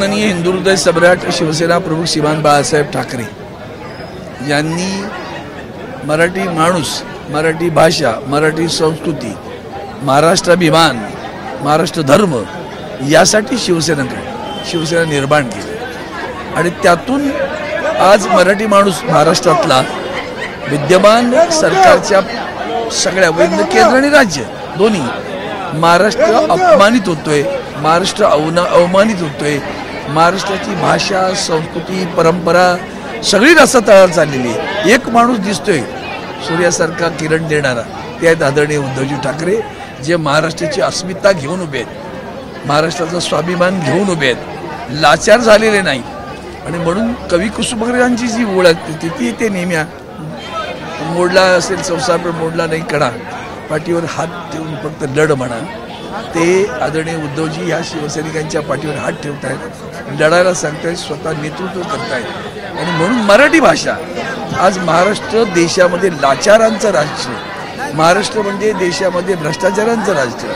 माननीय हिंदू हृदय सम्राट शिवसेना प्रमुख श्रीमान बाळासाहेब ठाकरे यांनी मराठी माणूस, मराठी भाषा, मराठी संस्कृती, महाराष्ट्राभिमान, महाराष्ट्र धर्म यासाठी शिवसेना निर्माण केली आणि त्यातून आज मराठी माणूस महाराष्ट्रातला विद्यमान सरकारच्या सगळ्या केंद्र आणि राज्य दोन्ही महाराष्ट्र अपमानित होतोय, महाराष्ट्र अवमानित होतोय, महाराष्ट्राची भाषा, संस्कृती, परंपरा सगळी रसातळावर चाललेली आहे। एक माणूस दिसतोय सूर्यासारखा किरण देणारा, ते आहेत आदरणीय उद्धवजी ठाकरे, जे महाराष्ट्राची अस्मिता घेऊन उभे आहेत, महाराष्ट्राचा स्वाभिमान घेऊन उभे आहेत, लाचार झालेले नाही। आणि म्हणून कवी कुसुमाग्रजांची जी ओळख ती ते नेहमी मोडला असेल संसार पण मोडला नाही कणा, पाठीवर हात ठेवून फक्त लढ म्हणा, ते आदरणीय उद्धवजी ह्या शिवसैनिकांच्या पाठीवर हात ठेवत आहेत, लढायला सांगतायत, स्वतः नेतृत्व करतायत। आणि म्हणून मराठी भाषा आज महाराष्ट्र देशामध्ये लाचारांचं राज्य, महाराष्ट्र म्हणजे देशामध्ये भ्रष्टाचारांचं राज्य,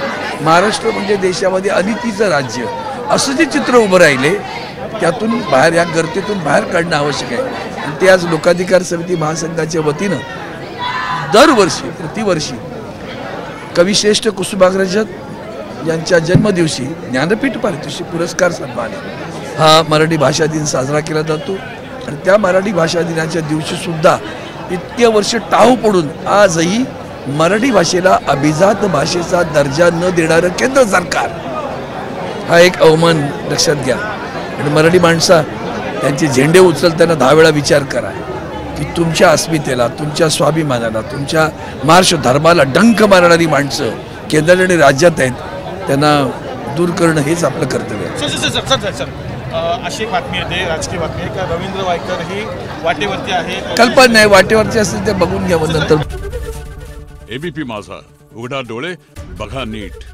महाराष्ट्र म्हणजे देशामध्ये अनितीचं राज्य, असं जे चित्र उभं राहिले त्यातून बाहेर, या गर्तेतून बाहेर काढणं आवश्यक आहे। आणि ते आज लोकाधिकार समिती महासंघाच्या वतीनं दरवर्षी प्रतिवर्षी कविश्रेष्ठ कुसुमाग्रज यांच्या जन्मदिवशी ज्ञानपीठ पारितोषिक पुरस्कार सन्मान हा मराठी भाषा दिन साजरा केला जातो। आणि त्या मराठी भाषा दिनाच्या दिवशी सुद्धा इतके वर्ष टाहू पडून आजही मराठी भाषेला अभिजात भाषेचा दर्जा न देणारं केंद्र सरकार हा एक अवमान लक्षात घ्या। आणि मराठी माणसा त्यांचे झेंडे उचलताना 10 वेळा विचार करा की तुमच्या अस्मितेला, तुमच्या स्वाभिमानाला, तुमच्या महाराष्ट्र धर्माला डंक मारणारी माणसं केंद्रात आणि राज्यात आहेत, त्यांना दूर करणं हेच आपलं कर्तव्य आहे। अशी बातमी येते, राजकीय बातमी आहे का रवींद्र वायकर ही वाटेवरती आहे? कल्पना नाही, वाटेवरती असेल ते बघून घ्यावं नंतर। एबीपी माझा, उघडा डोळे बघा नीट।